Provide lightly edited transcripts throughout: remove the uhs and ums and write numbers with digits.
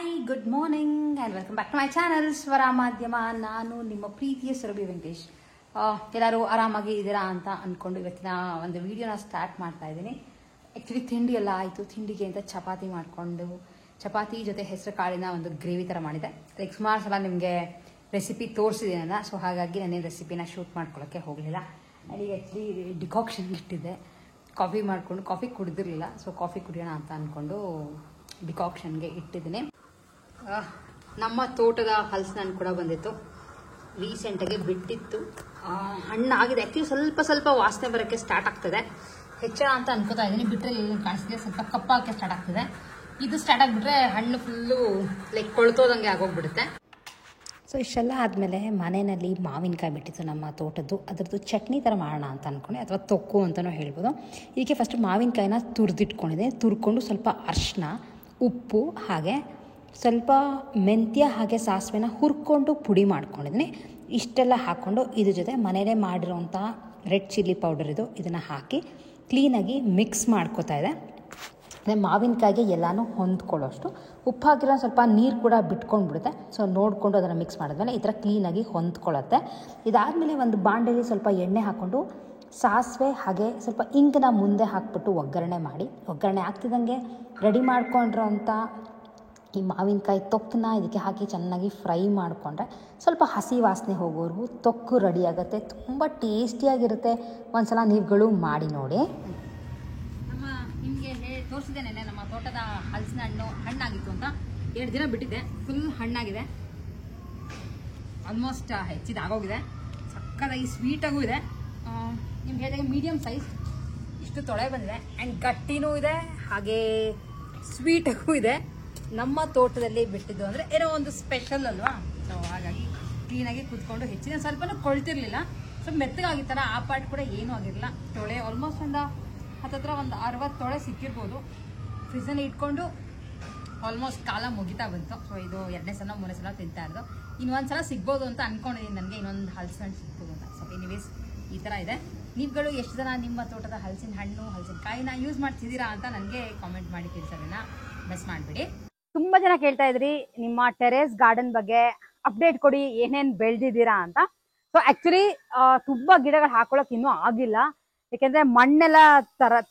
Hi good morning and welcome back to my channel Swara Madhyama. ನಾನು ನಿಮ್ಮ ಪ್ರೀತಿಯ ಸುರಭಿ ವೆಂಕಟೇಶ್. ಎಲ್ಲರೂ ಆರಾಮಾಗಿ ಇದ್ದೀರಾ ಅಂತ ಅಂದ್ಕೊಂಡು ಇವತ್ತಿನ ಒಂದು ವಿಡಿಯೋನ ಸ್ಟಾರ್ಟ್ ಮಾಡ್ತಾ ಇದ್ದೀನಿ. ಆ್ಯಕ್ಚುಲಿ ತಿಂಡಿ ಎಲ್ಲ ಆಯಿತು. ತಿಂಡಿಗೆ ಅಂತ ಚಪಾತಿ ಮಾಡಿಕೊಂಡು ಚಪಾತಿ ಜೊತೆ ಹೆಸರು ಕಾಳಿನ ಒಂದು ಗ್ರೇವಿ ಥರ ಮಾಡಿದೆ. ಲೈಕ್ ಸುಮಾರು ಸಲ ನಿಮಗೆ ರೆಸಿಪಿ ತೋರಿಸಿದ್ದೀನಲ್ಲ, ಸೊ ಹಾಗಾಗಿ ನಾನೇನು ರೆಸಿಪಿನ ಶೂಟ್ ಮಾಡ್ಕೊಳ್ಳೋಕ್ಕೆ ಹೋಗಲಿಲ್ಲ. ನನಗೆ ಆ್ಯಕ್ಚುಲಿ ಡಿಕಾಕ್ಷನ್ಗೆ ಇಟ್ಟಿದ್ದೆ. ಕಾಫಿ ಮಾಡಿಕೊಂಡು ಕಾಫಿ ಕುಡಿದಿರಲಿಲ್ಲ, ಸೊ ಕಾಫಿ ಕುಡಿಯೋಣ ಅಂತ ಅಂದ್ಕೊಂಡು ಡಿಕಾಕ್ಷನ್ಗೆ ಇಟ್ಟಿದ್ದೀನಿ. ನಮ್ಮ ತೋಟದ ಹಲಸಿನ ಹಣ್ಣು ಕೂಡ ಬಂದಿತ್ತು, ರೀಸೆಂಟಾಗಿ ಬಿಟ್ಟಿತ್ತು. ಹಣ್ಣಾಗಿದೆ. ಆ್ಯಕ್ಚುಲಿ ಸ್ವಲ್ಪ ವಾಸನೆ ಬರೋಕ್ಕೆ ಸ್ಟಾರ್ಟ್ ಆಗ್ತದೆ. ಹೆಚ್ಚಳ ಅಂತ ಅನ್ಕೋತಾ ಇದ್ದೀನಿ. ಬಿಟ್ಟರೆ ಕಾಣಿಸ್ತಿದೆ, ಸ್ವಲ್ಪ ಕಪ್ಪಾಗಕ್ಕೆ ಸ್ಟಾರ್ಟ್ ಆಗ್ತದೆ. ಇದು ಸ್ಟಾರ್ಟ್ ಆಗಿಬಿಟ್ರೆ ಹಣ್ಣು ಫುಲ್ಲು ಲೈಕ್ ಕೊಳ್ತೋದಂಗೆ ಆಗೋಗ್ಬಿಡುತ್ತೆ. ಸೊ ಇಷ್ಟೆಲ್ಲ ಆದಮೇಲೆ ಮನೆಯಲ್ಲಿ ಮಾವಿನಕಾಯಿ ಬಿಟ್ಟಿತ್ತು ನಮ್ಮ ತೋಟದ್ದು. ಅದರದ್ದು ಚಟ್ನಿ ಥರ ಮಾಡೋಣ ಅಂತ ಅಂದ್ಕೊಂಡೆ, ಅಥವಾ ತೊಕ್ಕು ಅಂತಲೂ ಹೇಳ್ಬೋದು. ಇದಕ್ಕೆ ಫಸ್ಟ್ ಮಾವಿನಕಾಯಿನ ತುರಿದಿಟ್ಕೊಂಡಿದ್ದೆ. ತುರ್ಕೊಂಡು ಸ್ವಲ್ಪ ಅರಿಶಿನ, ಉಪ್ಪು, ಹಾಗೆ ಸ್ವಲ್ಪ ಮೆಂತ್ಯ ಹಾಗೆ ಸಾಸಿವೆನ ಹುರ್ಕೊಂಡು ಪುಡಿ ಮಾಡ್ಕೊಂಡಿದ್ದೀನಿ. ಇಷ್ಟೆಲ್ಲ ಹಾಕ್ಕೊಂಡು ಇದ್ರ ಜೊತೆ ಮನೆಯಲ್ಲೇ ಮಾಡಿರೋಂಥ ರೆಡ್ ಚಿಲ್ಲಿ ಪೌಡರ್ ಇದನ್ನು ಹಾಕಿ ಕ್ಲೀನಾಗಿ ಮಿಕ್ಸ್ ಮಾಡ್ಕೋತಾ ಇದೆ. ಅಂದರೆ ಮಾವಿನಕಾಯಿಗೆ ಎಲ್ಲನೂ ಹೊಂದ್ಕೊಳ್ಳೋಷ್ಟು ಉಪ್ಪು ಹಾಕಿರೋ ಸ್ವಲ್ಪ ನೀರು ಕೂಡ ಬಿಟ್ಕೊಂಡ್ಬಿಡುತ್ತೆ. ಸೊ ನೋಡಿಕೊಂಡು ಅದನ್ನು ಮಿಕ್ಸ್ ಮಾಡಿದ್ಮೇಲೆ ಈ ಥರ ಕ್ಲೀನಾಗಿ ಹೊಂದ್ಕೊಳ್ಳುತ್ತೆ. ಇದಾದಮೇಲೆ ಒಂದು ಬಾಂಡೆಯಲ್ಲಿ ಸ್ವಲ್ಪ ಎಣ್ಣೆ ಹಾಕ್ಕೊಂಡು ಸಾಸಿವೆ ಹಾಗೆ ಸ್ವಲ್ಪ ಇಂಗನ್ನ ಮುಂದೆ ಹಾಕ್ಬಿಟ್ಟು ಒಗ್ಗರಣೆ ಮಾಡಿ, ಒಗ್ಗರಣೆ ಆಗ್ತಿದ್ದಂಗೆ ರೆಡಿ ಮಾಡ್ಕೊಂಡಿರೋಂಥ ಈ ಮಾವಿನಕಾಯಿ ತೊಕ್ಕನ್ನ ಇದಕ್ಕೆ ಹಾಕಿ ಚೆನ್ನಾಗಿ ಫ್ರೈ ಮಾಡಿಕೊಂಡ್ರೆ ಸ್ವಲ್ಪ ಹಸಿ ವಾಸನೆ ಹೋಗೋವರೆಗೂ ತೊಕ್ಕು ರೆಡಿ ಆಗುತ್ತೆ. ತುಂಬ ಟೇಸ್ಟಿಯಾಗಿರುತ್ತೆ. ಒಂದ್ಸಲ ನೀವುಗಳು ಮಾಡಿ ನೋಡಿ. ನಿಮಗೆ ತೋರಿಸಿದ್ದೇನೆ ನಮ್ಮ ತೋಟದ ಹಲಸಿನ ಹಣ್ಣಾಗಿತ್ತು ಅಂತ. 2 ದಿನ ಬಿಟ್ಟಿದ್ದೆ, ಫುಲ್ ಹಣ್ಣಾಗಿದೆ. ಆಲ್ಮೋಸ್ಟ್ ಹೆಚ್ಚಿದಾಗೋಗಿದೆ. ಸಕ್ಕತ್ತಾಗಿ ಸ್ವೀಟಾಗೂ ಇದೆ. ನಿಮ್ಗೆ ಹೇಳಿದಾಗ ಮೀಡಿಯಮ್ ಸೈಜ್ ಇಷ್ಟು ತೊಳೆ ಬಂದಿದೆ. ಆ್ಯಂಡ್ ಗಟ್ಟಿನೂ ಇದೆ, ಹಾಗೇ ಸ್ವೀಟಾಗೂ ಇದೆ. ನಮ್ಮ ತೋಟದಲ್ಲಿ ಬಿಟ್ಟಿದ್ದು ಅಂದರೆ ಏನೋ ಒಂದು ಸ್ಪೆಷಲ್ ಅಲ್ವಾ. ಸೊ ಹಾಗಾಗಿ ಕ್ಲೀನಾಗಿ ಕೂತ್ಕೊಂಡು ಹೆಚ್ಚಿನ ಸ್ವಲ್ಪನೂ ಕೊಳ್ತಿರ್ಲಿಲ್ಲ. ಸ್ವಲ್ಪ ಮೆತ್ತಗಾಗಿತ್ತಲ್ಲ, ಆ ಪಾರ್ಟ್ ಕೂಡ ಏನೂ ಆಗಿರಲಿಲ್ಲ. ತೊಳೆ ಆಲ್ಮೋಸ್ಟ್ ಒಂದು 60 ತೊಳೆ ಸಿಕ್ಕಿರ್ಬೋದು. ಫ್ರಿಜ್ಜಲ್ಲಿ ಇಟ್ಕೊಂಡು ಆಲ್ಮೋಸ್ಟ್ ಕಾಲ ಮುಗಿತಾ ಬಂತು. ಸೊ ಇದು 2ನೇ ಸಲ 3ನೇ ಸಲ ತಿಂತಾ ಇರೋದು. ಇನ್ನೊಂದು ಸಲ ಸಿಗ್ಬೋದು ಅಂತ ಅಂದ್ಕೊಂಡಿದ್ದೀನಿ. ನನಗೆ ಇನ್ನೊಂದು ಹಲಸಿನ ಹಣ್ಣು ಸಿಗ್ಬೋದು ಅಂತ. ಸೊ ಎನಿವೇಸ್ ಈ ಥರ ಇದೆ. ನೀವುಗಳು ಎಷ್ಟು ಜನ ನಿಮ್ಮ ತೋಟದ ಹಲಸಿನ ಹಣ್ಣು ಹಲಸಿನಕಾಯಿನ ಯೂಸ್ ಮಾಡ್ತಿದ್ದೀರಾ ಅಂತ ನನಗೆ ಕಾಮೆಂಟ್ ಮಾಡಿ ತಿಳಿಸೋದನ್ನ ಮಿಸ್ ಮಾಡಿಬಿಡಿ. ತುಂಬ ಜನ ಕೇಳ್ತಾ ಇದ್ರಿ ನಿಮ್ಮ ಟೆರೇಸ್ ಗಾರ್ಡನ್ ಬಗ್ಗೆ ಅಪ್ಡೇಟ್ ಕೊಡಿ, ಏನೇನು ಬೆಳೆದಿದ್ದೀರಾ ಅಂತ. ಸೊ ಆ್ಯಕ್ಚುಲಿ ತುಂಬ ಗಿಡಗಳು ಹಾಕೊಳ್ಳೋಕೆ ಇನ್ನೂ ಆಗಿಲ್ಲ. ಯಾಕೆಂದರೆ ಮಣ್ಣೆಲ್ಲ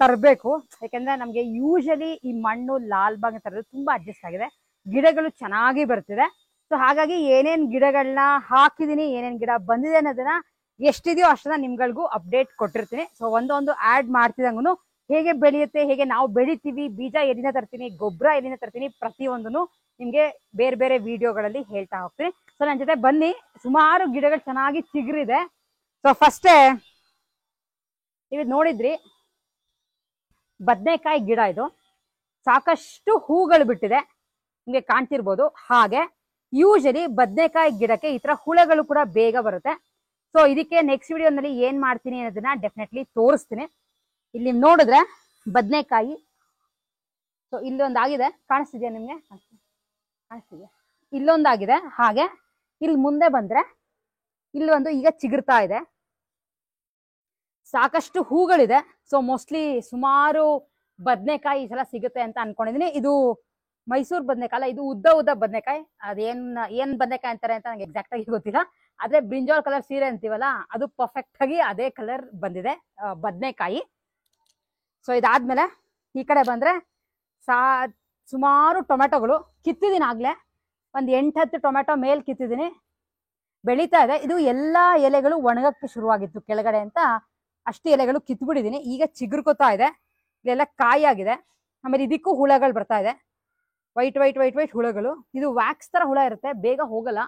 ತರಬೇಕು. ಯಾಕೆಂದರೆ ನಮಗೆ ಯೂಶಲಿ ಈ ಮಣ್ಣು ಲಾಲ್ಬಾಗ್ ತರೋದು ತುಂಬ ಅಡ್ಜಸ್ಟ್ ಆಗಿದೆ. ಗಿಡಗಳು ಚೆನ್ನಾಗಿ ಬರ್ತಿದೆ. ಸೊ ಹಾಗಾಗಿ ಏನೇನು ಗಿಡಗಳನ್ನ ಹಾಕಿದ್ದೀನಿ, ಏನೇನು ಗಿಡ ಬಂದಿದೆ ಅನ್ನೋದನ್ನ ಎಷ್ಟಿದೆಯೋ ಅಷ್ಟನ್ನ ನಿಮ್ಗಳಿಗೂ ಅಪ್ಡೇಟ್ ಕೊಟ್ಟಿರ್ತೀನಿ. ಸೊ ಒಂದೊಂದು ಆ್ಯಡ್ ಮಾಡ್ತಿದಂಗೂ ಹೇಗೆ ಬೆಳೆಯುತ್ತೆ, ಹೇಗೆ ನಾವು ಬೆಳಿತೀವಿ, ಬೀಜ ಎಲ್ಲಿಂದ ತರ್ತೀನಿ, ಗೊಬ್ಬರ ಎಲ್ಲಿಂದ ತರ್ತೀನಿ, ಪ್ರತಿಯೊಂದನ್ನು ನಿಮಗೆ ಬೇರೆ ಬೇರೆ ವಿಡಿಯೋಗಳಲ್ಲಿ ಹೇಳ್ತಾ ಹೋಗ್ತೀನಿ. ಸೊ ನನ್ನ ಜೊತೆ ಬನ್ನಿ. ಸುಮಾರು ಗಿಡಗಳು ಚೆನ್ನಾಗಿ ಚಿಗುರಿದೆ. ಸೊ ಫಸ್ಟೇ ನೀವು ನೋಡಿದ್ರಿ ಬದನೆಕಾಯಿ ಗಿಡ. ಇದು ಸಾಕಷ್ಟು ಹೂಗಳು ಬಿಟ್ಟಿದೆ, ನಿಮಗೆ ಕಾಣ್ತಿರ್ಬೋದು. ಹಾಗೆ ಯೂಶಲಿ ಬದನೆಕಾಯಿ ಗಿಡಕ್ಕೆ ಈ ತರ ಹುಳಗಳು ಕೂಡ ಬೇಗ ಬರುತ್ತೆ. ಸೊ ಇದಕ್ಕೆ ನೆಕ್ಸ್ಟ್ ವಿಡಿಯೋನಲ್ಲಿ ಏನ್ ಮಾಡ್ತೀನಿ ಅನ್ನೋದನ್ನ ಡೆಫಿನೆಟ್ಲಿ ತೋರಿಸ್ತೀನಿ. ಇಲ್ಲಿ ನೋಡಿದ್ರೆ ಬದನೆಕಾಯಿ, ಸೊ ಇಲ್ಲೊಂದಾಗಿದೆ, ಕಾಣಿಸ್ತಿದ್ಯಾ ನಿಮ್ಗೆ? ಕಾಣಿಸ್ತಿದ್ಯಾ? ಇಲ್ಲೊಂದಾಗಿದೆ. ಹಾಗೆ ಇಲ್ಲಿ ಮುಂದೆ ಬಂದ್ರೆ ಇಲ್ಲೊಂದು ಈಗ ಚಿಗುರ್ತಾ ಇದೆ. ಸಾಕಷ್ಟು ಹೂಗಳಿದೆ. ಸೊ ಮೋಸ್ಟ್ಲಿ ಸುಮಾರು ಬದನೆಕಾಯಿ ಈ ಸಲ ಸಿಗುತ್ತೆ ಅಂತ ಅನ್ಕೊಂಡಿದೀನಿ. ಇದು ಮೈಸೂರು ಬದನೆಕಾಯಿ, ಇದು ಉದ್ದ ಬದನೆಕಾಯಿ. ಏನ್ ಬದನೆಕಾಯಿ ಅಂತಾರೆ ಅಂತ ನಂಗೆ ಎಕ್ಸಾಕ್ಟ್ ಆಗಿ ಗೊತ್ತಿಲ್ಲ. ಆದ್ರೆ ಬ್ರಿಂಜಾಲ್ ಕಲರ್ ಸೀರೆ ಅಂತೀವಲ್ಲ, ಅದು ಪರ್ಫೆಕ್ಟ್ ಆಗಿ ಅದೇ ಕಲರ್ ಬಂದಿದೆ ಬದನೆಕಾಯಿ. ಸೊ ಇದಾದ್ಮೇಲೆ ಈ ಕಡೆ ಬಂದ್ರೆ ಸುಮಾರು ಟೊಮೆಟೊಗಳು ಕಿತ್ತಿದ್ದೀನಿ. ಆಗ್ಲೇ ಒಂದು 8-10 ಟೊಮೆಟೊ ಮೇಲ್ ಕಿತ್ತಿದ್ದೀನಿ, ಬೆಳೀತಾ ಇದೆ. ಇದು ಎಲ್ಲಾ ಎಲೆಗಳು ಒಣಗಕ್ಕೆ ಶುರುವಾಗಿತ್ತು ಕೆಳಗಡೆ ಅಂತ ಅಷ್ಟು ಎಲೆಗಳು ಕಿತ್ಬಿಟ್ಟಿದ್ದೀನಿ. ಈಗ ಚಿಗುರ್ಕೋತಾ ಇದೆ. ಇಲ್ಲೆಲ್ಲ ಕಾಯಿ ಆಗಿದೆ. ಆಮೇಲೆ ಇದಕ್ಕೂ ಹುಳಗಳು ಬರ್ತಾ ಇದೆ. ವೈಟ್ ಹುಳಗಳು. ಇದು ವ್ಯಾಕ್ಸ್ ತರ ಹುಳ ಇರುತ್ತೆ, ಬೇಗ ಹೋಗಲ್ಲ.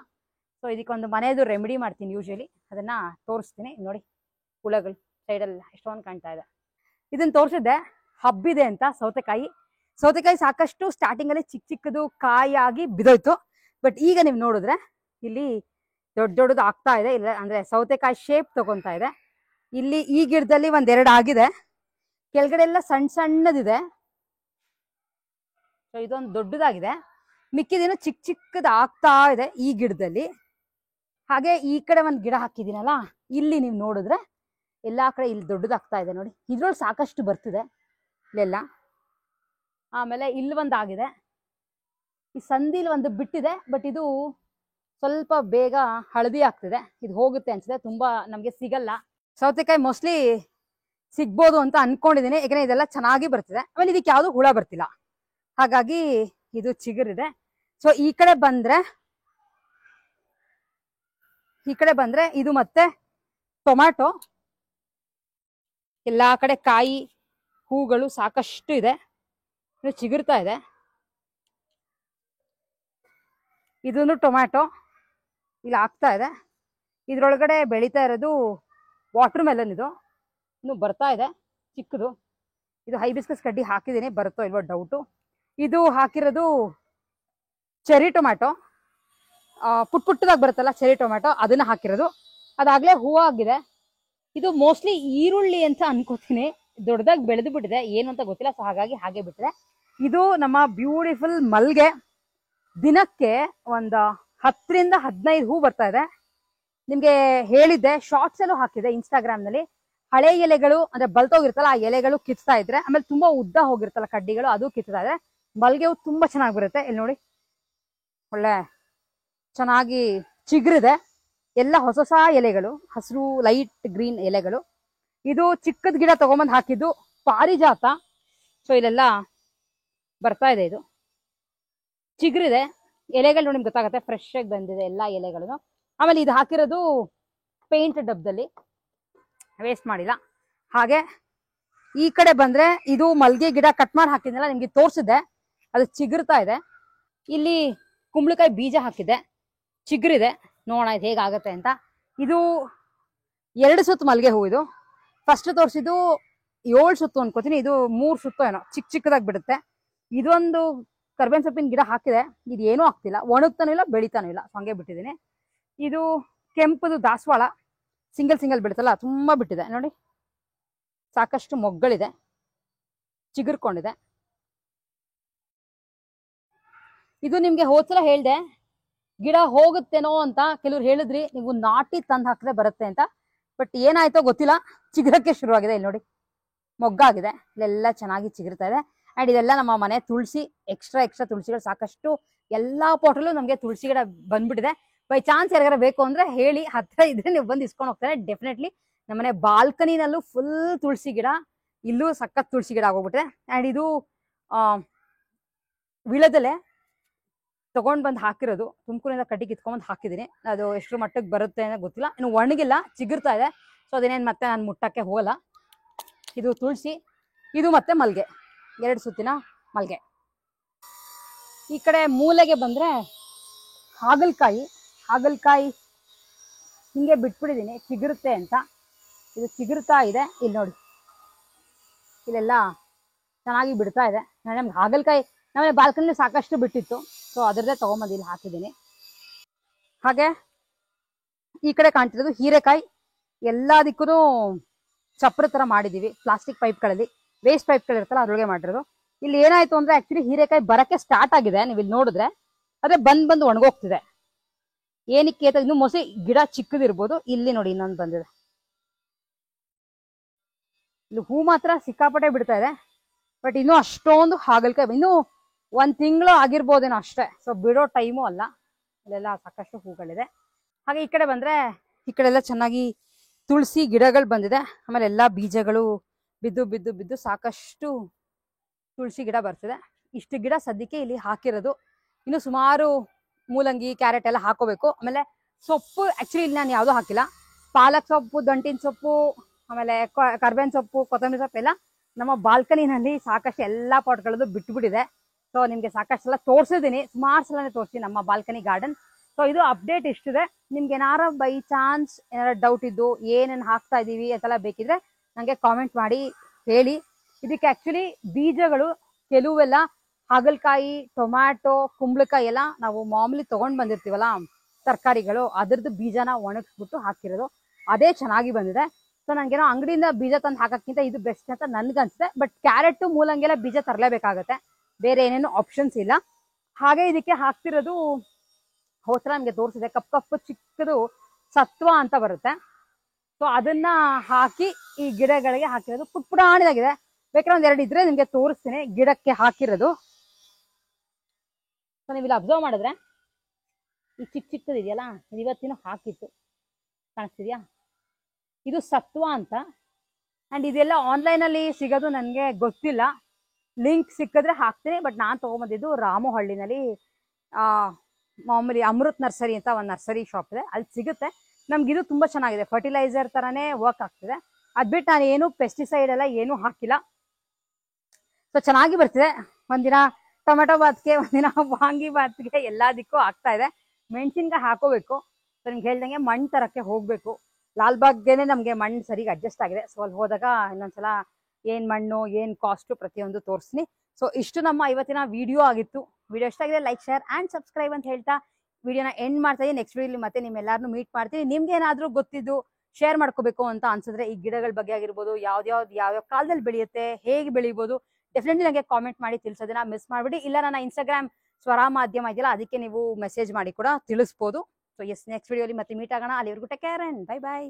ಸೊ ಇದಕ್ಕೊಂದು ಮನೆಯದು ರೆಮಿಡಿ ಮಾಡ್ತೀನಿ ಯೂಶಲಿ, ಅದನ್ನ ತೋರಿಸ್ತೀನಿ. ನೋಡಿ ಹುಳಗಳು ಸೈಡಲ್ಲಿ ಎಷ್ಟೊಂದು ಕಾಣ್ತಾ ಇದೆ. ಇದನ್ನ ತೋರಿಸಿದ್ದೆ ಹಬ್ಬಿದೆ ಅಂತ. ಸೌತೆಕಾಯಿ ಸಾಕಷ್ಟು ಸ್ಟಾರ್ಟಿಂಗ್ ಅಲ್ಲಿ ಚಿಕ್ಕದು ಕಾಯಾಗಿ ಬಿದೋಯ್ತು. ಬಟ್ ಈಗ ನೀವು ನೋಡಿದ್ರೆ ಇಲ್ಲಿ ದೊಡ್ಡದು ಆಗ್ತಾ ಇದೆ. ಇಲ್ಲ ಅಂದ್ರೆ ಸೌತೆಕಾಯಿ ಶೇಪ್ ತಗೊಂತಾ ಇದೆ. ಇಲ್ಲಿ ಈ ಗಿಡದಲ್ಲಿ 1-2 ಆಗಿದೆ. ಕೆಳಗಡೆ ಎಲ್ಲ ಸಣ್ಣದಿದೆ. ಸೊ ಇದೊಂದು ದೊಡ್ಡದಾಗಿದೆ. ಮಿಕ್ಕಿದೇನು ಚಿಕ್ಕದು ಆಗ್ತಾ ಇದೆ ಈ ಗಿಡದಲ್ಲಿ. ಹಾಗೆ ಈ ಕಡೆ ಒಂದು ಗಿಡ ಹಾಕಿದ್ದೀನಲ್ಲ, ಇಲ್ಲಿ ನೀವು ನೋಡಿದ್ರೆ ಎಲ್ಲಾ ಕಡೆ ಇಲ್ಲಿ ದೊಡ್ಡದಾಗ್ತಾ ಇದೆ. ನೋಡಿ ಇದ್ರೊಳಗೆ ಸಾಕಷ್ಟು ಬರ್ತಿದೆ ಇಲ್ಲೆಲ್ಲ. ಆಮೇಲೆ ಇಲ್ಲಿ ಒಂದಾಗಿದೆ. ಈ ಸಂದಿಲ್ ಒಂದು ಬಿಟ್ಟಿದೆ, ಬಟ್ ಇದು ಸ್ವಲ್ಪ ಬೇಗ ಹಳದಿ ಆಗ್ತಿದೆ. ಇದು ಹೋಗುತ್ತೆ ಅನ್ಸುತ್ತೆ, ತುಂಬಾ ನಮ್ಗೆ ಸಿಗಲ್ಲ. ಸೌತೆಕಾಯಿ ಮೋಸ್ಟ್ಲಿ ಸಿಗ್ಬೋದು ಅಂತ ಅನ್ಕೊಂಡಿದೀನಿ, ಯಾಕಂದ್ರೆ ಇದೆಲ್ಲ ಚೆನ್ನಾಗಿ ಬರ್ತಿದೆ. ಆಮೇಲೆ ಇದಕ್ಕೆ ಯಾವ್ದು ಹುಳ ಬರ್ತಿಲ್ಲ, ಹಾಗಾಗಿ ಇದು ಚಿಗುರಿದೆ. ಸೊ ಈ ಕಡೆ ಬಂದ್ರೆ ಇದು ಮತ್ತೆ ಟೊಮ್ಯಾಟೊ. ಎಲ್ಲಾ ಕಡೆ ಕಾಯಿ ಹೂಗಳು ಸಾಕಷ್ಟು ಇದೆ, ಚಿಗುರ್ತಾ ಇದೆ. ಇದನ್ನು ಟೊಮ್ಯಾಟೊ ಇಲ್ಲಿ ಆಗ್ತಾ ಇದೆ. ಇದ್ರೊಳಗಡೆ ಬೆಳೀತಾ ಇರೋದು ವಾಟರ್ ಮೆಲನ್. ಇದು ಇನ್ನು ಬರ್ತಾ ಇದೆ ಚಿಕ್ಕದು. ಇದು ಹೈಬಿಸ್ಕಸ್ ಕಡ್ಡಿ ಹಾಕಿದ್ದೀನಿ, ಬರುತ್ತೋ ಇಲ್ವೋ ಡೌಟು. ಇದು ಹಾಕಿರೋದು ಚೆರಿ ಟೊಮ್ಯಾಟೊ, ಪುಟ್ಟದಾಗಿ ಬರುತ್ತಲ್ಲ ಚೆರಿ ಟೊಮ್ಯಾಟೊ, ಅದನ್ನ ಹಾಕಿರೋದು. ಅದಾಗ್ಲೇ ಹೂವು ಆಗಿದೆ. ಇದು ಮೋಸ್ಟ್ಲಿ ಈರುಳ್ಳಿ ಅಂತ ಅನ್ಕೋತೀನಿ, ದೊಡ್ಡದಾಗಿ ಬೆಳೆದು ಬಿಟ್ಟಿದೆ, ಏನು ಅಂತ ಗೊತ್ತಿಲ್ಲ. ಸೊ ಹಾಗಾಗಿ ಹಾಗೆ ಬಿಟ್ಟಿದೆ. ಇದು ನಮ್ಮ ಬ್ಯೂಟಿಫುಲ್ ಮಲ್ಗೆ. ದಿನಕ್ಕೆ ಒಂದು 10 ರಿಂದ 15 ಹೂ ಬರ್ತಾ ಇದೆ. ನಿಮ್ಗೆ ಹೇಳಿದ್ದೆ, ಶಾರ್ಟ್ಸ್ ಅಲ್ಲೂ ಹಾಕಿದೆ ಇನ್ಸ್ಟಾಗ್ರಾಮ್ ನಲ್ಲಿ. ಹಳೆ ಎಲೆಗಳು ಅಂದ್ರೆ ಬಲ್ತೋಗಿರ್ತಲ್ಲ, ಆ ಎಲೆಗಳು ಕಿತ್ತಾ ಇದ್ರೆ, ಆಮೇಲೆ ತುಂಬಾ ಉದ್ದ ಹೋಗಿರ್ತಲ್ಲ ಕಡ್ಡಿಗಳು, ಅದು ಕಿತ್ತಾ ಇದೆ. ಮಲ್ಗೆ ಹೂ ತುಂಬಾ ಚೆನ್ನಾಗಿ ಬರುತ್ತೆ. ಇಲ್ಲಿ ನೋಡಿ, ಒಳ್ಳೆ ಚೆನ್ನಾಗಿ ಚಿಗುರಿದೆ. ಎಲ್ಲ ಹೊಸ ಎಲೆಗಳು, ಹಸಿರು ಲೈಟ್ ಗ್ರೀನ್ ಎಲೆಗಳು. ಇದು ಚಿಕ್ಕದ ಗಿಡ ತಗೊಂಬಂದು ಹಾಕಿದ್ದು ಪಾರಿಜಾತ. ಸೊ ಇಲ್ಲೆಲ್ಲ ಬರ್ತಾ ಇದೆ, ಇದು ಚಿಗುರಿದೆ. ಎಲೆಗಳು ನಿಮ್ಗೆ ಗೊತ್ತಾಗತ್ತೆ, ಫ್ರೆಶ್ ಆಗಿ ಬಂದಿದೆ ಎಲ್ಲಾ ಎಲೆಗಳು. ಆಮೇಲೆ ಇದು ಹಾಕಿರೋದು ಪೇಂಟ್ ಡಬ್ಬದಲ್ಲಿ, ವೇಸ್ಟ್ ಮಾಡಿಲ್ಲ. ಹಾಗೆ ಈ ಕಡೆ ಬಂದ್ರೆ ಇದು ಮಲ್ಗೆ ಗಿಡ ಕಟ್ ಮಾಡಿ ಹಾಕಿದ್ನಲ್ಲ, ನಿಮ್ಗೆ ತೋರಿಸಿದೆ, ಅದು ಚಿಗುರ್ತಾ ಇದೆ. ಇಲ್ಲಿ ಕುಂಬಳಕಾಯಿ ಬೀಜ ಹಾಕಿದೆ, ಚಿಗುರಿದೆ. ನೋಡೋಣ ಇದು ಹೇಗಾಗತ್ತೆ ಅಂತ. ಇದು 2 ಸುತ್ತು ಮಲ್ಗೆ ಹೂ. ಇದು ಫಸ್ಟ್ ತೋರಿಸಿದ್ದು 7 ಸುತ್ತು ಅನ್ಕೋತೀನಿ, ಇದು 3 ಸುತ್ತು ಏನೋ ಚಿಕ್ಕದಾಗಿ ಬಿಡುತ್ತೆ. ಇದೊಂದು ಕರ್ಬೇವಿನ ಸೊಪ್ಪಿನ ಗಿಡ ಹಾಕಿದೆ, ಇದು ಏನೂ ಆಗ್ತಿಲ್ಲ, ಒಣಗ್ತಾನೂ ಇಲ್ಲ ಬೆಳಿತಾನೂ ಇಲ್ಲ, ಹಂಗೆ ಬಿಟ್ಟಿದ್ದೀನಿ. ಇದು ಕೆಂಪದು ದಾಸವಾಳ, ಸಿಂಗಲ್ ಬಿಡುತ್ತಲ್ಲ, ತುಂಬಾ ಬಿಟ್ಟಿದೆ ನೋಡಿ, ಸಾಕಷ್ಟು ಮೊಗ್ಗಳಿದೆ, ಚಿಗುರ್ಕೊಂಡಿದೆ. ಇದು ನಿಮ್ಗೆ ಹೋದ್ಸಲ ಹೇಳ್ದೆ, ಗಿಡ ಹೋಗುತ್ತೇನೋ ಅಂತ ಕೆಲವ್ರು ಹೇಳಿದ್ರಿ, ನೀವು ನಾಟಿ ತಂದು ಹಾಕಿದ್ರೆ ಬರುತ್ತೆ ಅಂತ. ಬಟ್ ಏನಾಯ್ತೋ ಗೊತ್ತಿಲ್ಲ, ಚಿಗುರಕ್ಕೆ ಶುರುವಾಗಿದೆ. ಇಲ್ಲಿ ನೋಡಿ, ಮೊಗ್ಗಾಗಿದೆ, ಇಲ್ಲೆಲ್ಲ ಚೆನ್ನಾಗಿ ಚಿಗುರ್ತಾ ಇದೆ. ಅಂಡ್ ಇದೆಲ್ಲ ನಮ್ಮ ಮನೆ ತುಳಸಿ, ಎಕ್ಸ್ಟ್ರಾ ತುಳಸಿಗಳು ಸಾಕಷ್ಟು. ಎಲ್ಲಾ ಪಾಟಲ್ಲೂ ನಮ್ಗೆ ತುಳಸಿ ಗಿಡ ಬಂದ್ಬಿಟ್ಟಿದೆ. ಬೈ ಚಾನ್ಸ್ ಯಾರಿಗಾರ ಬೇಕು ಅಂದ್ರೆ ಹೇಳಿ, ಹತ್ರ ಇದ್ರೆ ನೀವು ಬಂದು ಇಸ್ಕೊಂಡು ಹೋಗ್ತಾರೆ ಡೆಫಿನೆಟ್ಲಿ. ನಮ್ಮನೆ ಬಾಲ್ಕನಿನಲ್ಲೂ ಫುಲ್ ತುಳಸಿ ಗಿಡ, ಇಲ್ಲೂ ಸಖತ್ ತುಳಸಿ ಗಿಡ ಆಗೋಗ್ಬಿಟ್ಟಿದೆ. ಅಂಡ್ ಇದು ವಿಳದೆಲೆ ತಗೊಂಡ್ ಬಂದು ಹಾಕಿರೋದು, ತುಮಕೂರಿಂದ ಕಡ್ಡಿ ಕಿತ್ಕೊಂಡ್ಬಂದು ಹಾಕಿದೀನಿ. ಅದು ಎಷ್ಟು ಮಟ್ಟಕ್ಕೆ ಬರುತ್ತೆ ಅಂತ ಗೊತ್ತಿಲ್ಲ, ಇನ್ನು ಒಣಗಿಲ್ಲ, ಚಿಗುರ್ತಾ ಇದೆ. ಸೊ ಅದೇನೇನು ಮತ್ತೆ ನಾನು ಮುಟ್ಟಕ್ಕೆ ಹೋಗಲ್ಲ. ಇದು ತುಳಸಿ, ಇದು ಮತ್ತೆ ಮಲ್ಗೆ, 2 ಸುತ್ತಿನ ಮಲ್ಗೆ. ಈ ಕಡೆ ಮೂಲೆಗೆ ಬಂದ್ರೆ ಹಾಗಲಕಾಯಿ ಹಿಂಗೆ ಬಿಟ್ಬಿಟ್ಟಿದೀನಿ ಚಿಗುರುತ್ತೆ ಅಂತ. ಇದು ಚಿಗುರ್ತಾ ಇದೆ, ಇಲ್ಲಿ ನೋಡಿ, ಇಲ್ಲೆಲ್ಲ ಚೆನ್ನಾಗಿ ಬಿಡ್ತಾ ಇದೆ. ನಮ್ಗೆ ಹಾಗಲಕಾಯಿ ನಮ್ಮನೆ ಬಾಲ್ಕನಿ ಸಾಕಷ್ಟು ಬಿಟ್ಟಿತ್ತು, ಸೊ ಅದರದ್ದೇ ತಗೊಂಬಂದು ಇಲ್ಲಿ ಹಾಕಿದ್ದೀನಿ. ಹಾಗೆ ಈ ಕಡೆ ಕಾಣ್ತಿರೋದು ಹೀರೆಕಾಯಿ. ಎಲ್ಲದಕ್ಕೂ ಚಪ್ರ ತರ ಮಾಡಿದೀವಿ, ಪ್ಲಾಸ್ಟಿಕ್ ಪೈಪ್ಗಳಲ್ಲಿ, ವೇಸ್ಟ್ ಪೈಪ್ಗಳಿರ್ತಲ್ಲ ಅದ್ರೊಳಗೆ ಮಾಡಿರೋದು. ಇಲ್ಲಿ ಏನಾಯ್ತು ಅಂದ್ರೆ ಆಕ್ಚುಲಿ ಹೀರೆಕಾಯಿ ಬರಕ್ಕೆ ಸ್ಟಾರ್ಟ್ ಆಗಿದೆ, ನೀವು ಇಲ್ಲಿ ನೋಡಿದ್ರೆ, ಅದೇ ಬಂದು ಒಣಗೋಗ್ತಿದೆ. ಏನಕ್ಕೆ ಅಂತ, ಇನ್ನು ಮೋಸ್ಟ್ಲಿ ಗಿಡ ಚಿಕ್ಕದಿರ್ಬೋದು. ಇಲ್ಲಿ ನೋಡಿ ಇನ್ನೊಂದು ಬಂದಿದೆ, ಇಲ್ಲಿ ಹೂ ಮಾತ್ರ ಸಿಕ್ಕಾಪಟ್ಟೆ ಬಿಡ್ತಾ ಇದೆ. ಬಟ್ ಇನ್ನೂ ಅಷ್ಟೊಂದು ಹಾಗಲಕಾಯಿ, ಇನ್ನೂ 1 ತಿಂಗಳು ಆಗಿರ್ಬೋದೇನೋ ಅಷ್ಟೇ. ಸೊ ಬಿಡೋ ಟೈಮು ಅಲ್ಲ, ಇಲ್ಲೆಲ್ಲ ಸಾಕಷ್ಟು ಹೂಗಳಿದೆ. ಹಾಗೆ ಈ ಕಡೆ ಬಂದ್ರೆ, ಈ ಕಡೆ ಎಲ್ಲ ಚೆನ್ನಾಗಿ ತುಳಸಿ ಗಿಡಗಳು ಬಂದಿದೆ. ಆಮೇಲೆ ಎಲ್ಲಾ ಬೀಜಗಳು ಬಿದ್ದು ಸಾಕಷ್ಟು ತುಳಸಿ ಗಿಡ ಬರ್ತಿದೆ. ಇಷ್ಟು ಗಿಡ ಸದ್ಯಕ್ಕೆ ಇಲ್ಲಿ ಹಾಕಿರೋದು. ಇನ್ನು ಸುಮಾರು ಮೂಲಂಗಿ, ಕ್ಯಾರೆಟ್ ಎಲ್ಲ ಹಾಕೋಬೇಕು. ಆಮೇಲೆ ಸೊಪ್ಪು ಆಕ್ಚುಲಿ ಇಲ್ಲಿ ನಾನು ಯಾವುದೂ ಹಾಕಿಲ್ಲ. ಪಾಲಕ್ ಸೊಪ್ಪು, ದಂಟಿನ ಸೊಪ್ಪು, ಆಮೇಲೆ ಕರ್ಬೇವಿನ ಸೊಪ್ಪು, ಕೊತ್ತಂಬರಿ ಸೊಪ್ಪು ಎಲ್ಲ ನಮ್ಮ ಬಾಲ್ಕನಿನಲ್ಲಿ ಸಾಕಷ್ಟು ಎಲ್ಲಾ ಪಾಟ್ಗಳದ್ದು ಬಿಟ್ಟುಬಿಟ್ಟಿದೆ. ಸೊ ನಿಮ್ಗೆ ಸಾಕಷ್ಟು ಸಲ ತೋರಿಸಿದ್ದೀನಿ, ಸುಮಾರು ಸಲನೇ ತೋರಿಸ್ತೀನಿ ನಮ್ಮ ಬಾಲ್ಕನಿ ಗಾರ್ಡನ್. ಸೊ ಇದು ಅಪ್ಡೇಟ್ ಇಷ್ಟಿದೆ. ನಿಮ್ಗೆ ಏನಾರ ಬೈ ಚಾನ್ಸ್ ಏನಾರ ಡೌಟ್ ಇದ್ದು ಏನೇನು ಹಾಕ್ತಾ ಇದೀವಿ ಅಂತೆಲ್ಲ ಬೇಕಿದ್ರೆ ನಂಗೆ ಕಾಮೆಂಟ್ ಮಾಡಿ ಹೇಳಿ. ಇದಕ್ಕೆ ಆಕ್ಚುಲಿ ಬೀಜಗಳು ಕೆಲವೆಲ್ಲ ಹಾಗಲಕಾಯಿ, ಟೊಮ್ಯಾಟೊ, ಕುಂಬಳಕಾಯಿ ಎಲ್ಲ ನಾವು ಮಾಮೂಲಿ ತಗೊಂಡ್ ಬಂದಿರ್ತೀವಲ್ಲ ತರಕಾರಿಗಳು, ಅದ್ರದ್ದು ಬೀಜನ ಒಣಗಿಸ್ಬಿಟ್ಟು ಹಾಕಿರೋದು, ಅದೇ ಚೆನ್ನಾಗಿ ಬಂದಿದೆ. ಸೊ ನಂಗೇನೋ ಅಂಗಡಿಯಿಂದ ಬೀಜ ತಂದು ಹಾಕಕ್ಕಿಂತ ಇದು ಬೆಸ್ಟ್ ಅಂತ ನನ್ಗನ್ಸುತ್ತೆ. ಬಟ್ ಕ್ಯಾರೆಟ್, ಮೂಲಂಗೆಲ್ಲ ಬೀಜ ತರಲೇಬೇಕಾಗತ್ತೆ, ಬೇರೆ ಏನೇನು ಆಪ್ಷನ್ಸ್ ಇಲ್ಲ. ಹಾಗೆ ಇದಕ್ಕೆ ಹಾಕ್ತಿರೋದು ಹೋತ್ರ ನಮ್ಗೆ ತೋರಿಸಿದೆ, ಕಪ್ಪು ಚಿಕ್ಕದು ಸತ್ವ ಅಂತ ಬರುತ್ತೆ. ಸೊ ಅದನ್ನ ಹಾಕಿ ಈ ಗಿಡಗಳಿಗೆ ಹಾಕಿರೋದು. ಪುಟ್ಪುಟಾಣಿದಾಗಿದೆ, ಬೇಕಾದ್ರೆ 1-2 ಇದ್ರೆ ನಿಮ್ಗೆ ತೋರಿಸ್ತೀನಿ ಗಿಡಕ್ಕೆ ಹಾಕಿರೋದು. ಸೊ ನೀವು ಇಲ್ಲಿ ಅಬ್ಸರ್ವ್ ಮಾಡಿದ್ರೆ ಈ ಚಿಕ್ಕದಿದೆಯಲ್ಲ, ಇದು ಇವತ್ತಿನ ಹಾಕಿತ್ತು, ಕಾಣಿಸ್ತಿದ್ಯಾ? ಇದು ಸತ್ವ ಅಂತ. ಆ್ಯಂಡ್ ಇದೆಲ್ಲ ಆನ್ಲೈನಲ್ಲಿ ಸಿಗೋದು ನನಗೆ ಗೊತ್ತಿಲ್ಲ, ಲಿಂಕ್ ಸಿಕ್ಕಿದ್ರೆ ಹಾಕ್ತೀನಿ. ಬಟ್ ನಾನು ತೊಗೊಂಬಂದಿದ್ದು ರಾಮೋಹಳ್ಳಿನಲ್ಲಿ ಮಾಮೂಲಿ ಅಮೃತ್ ನರ್ಸರಿ ಅಂತ ಒಂದು ನರ್ಸರಿ ಶಾಪ್ ಇದೆ, ಅಲ್ಲಿ ಸಿಗುತ್ತೆ. ನಮ್ಗಿದು ತುಂಬ ಚೆನ್ನಾಗಿದೆ, ಫರ್ಟಿಲೈಸರ್ ಥರನೇ ವರ್ಕ್ ಆಗ್ತಿದೆ. ಅದು ಬಿಟ್ಟು ನಾನು ಏನು ಪೆಸ್ಟಿಸೈಡ್ ಎಲ್ಲ ಏನೂ ಹಾಕಿಲ್ಲ. ಸೊ ಚೆನ್ನಾಗಿ ಬರ್ತಿದೆ. ಒಂದಿನ ಟೊಮೆಟೊ ಬಾತ್ಗೆ, ಒಂದಿನ ವಾಂಗಿ ಬಾತ್ಗೆ, ಎಲ್ಲದಕ್ಕೂ ಆಗ್ತಾ ಇದೆ. ಮೆಣಸಿನ್ಕಾಯಿ ಹಾಕೋಬೇಕು. ಸೊ ನಿಮ್ಗೆ ಹೇಳ್ದಂಗೆ ಮಣ್ಣು ತರಕ್ಕೆ ಹೋಗಬೇಕು. ಲಾಲ್ಬಾಗ್ಗೆನೆ ನಮಗೆ ಮಣ್ಣು ಸರಿಗೆ ಅಡ್ಜಸ್ಟ್ ಆಗಿದೆ. ಸೊ ಅಲ್ಲಿ ಹೋದಾಗ ಇನ್ನೊಂದ್ಸಲ ಏನು ಮಣ್ಣು, ಏನು ಕಾಸ್ಟು ಪ್ರತಿಯೊಂದು ತೋರಿಸ್ತೀನಿ. ಸೊ ಇಷ್ಟು ನಮ್ಮ ಇವತ್ತಿನ ವಿಡಿಯೋ ಆಗಿತ್ತು. ವಿಡಿಯೋ ಇಷ್ಟ ಆಗಿದೆ ಲೈಕ್, ಶೇರ್ ಆ್ಯಂಡ್ ಸಬ್ಸ್ಕ್ರೈಬ್ ಅಂತ ಹೇಳ್ತಾ ವಿಡಿಯೋನ ಎಂಡ್ ಮಾಡ್ತಾ ಇದ್ದೀನಿ. ನೆಕ್ಸ್ಟ್ ವಿಡಿಯೋಲಿ ಮತ್ತೆ ನಿಮ್ಮೆಲ್ಲರನ್ನೂ ಮೀಟ್ ಮಾಡ್ತೀನಿ. ನಿಮ್ಗೆ ಏನಾದರೂ ಗೊತ್ತಿದ್ದು ಶೇರ್ ಮಾಡ್ಕೋಬೇಕು ಅಂತ ಅನ್ಸಿದ್ರೆ, ಈ ಗಿಡಗಳ ಬಗ್ಗೆ ಆಗಿರ್ಬೋದು, ಯಾವ್ಯಾವ ಕಾಲದಲ್ಲಿ ಬೆಳೆಯುತ್ತೆ, ಹೇಗೆ ಬೆಳಿಬೋದು, ಡೆಫಿನೆಟ್ಲಿ ನನಗೆ ಕಾಮೆಂಟ್ ಮಾಡಿ ತಿಳಿಸೋದನ್ನ ಮಿಸ್ ಮಾಡಿಬಿಡಿ. ಇಲ್ಲ ನನ್ನ ಇನ್ಸ್ಟಾಗ್ರಾಮ್ ಸ್ವರಾ ಮಾಧ್ಯಮ ಇದೆಯಲ್ಲ, ಅದಕ್ಕೆ ನೀವು ಮೆಸೇಜ್ ಮಾಡಿ ಕೂಡ ತಿಳಿಸ್ಬೋದು. ಸೊ ಎಸ್, ನೆಕ್ಸ್ಟ್ ವಿಡಿಯೋಲಿ ಮತ್ತೆ ಮೀಟ್ ಆಗೋಣ. ಅಲ್ಲಿವರೆಗೂ take care and bye bye.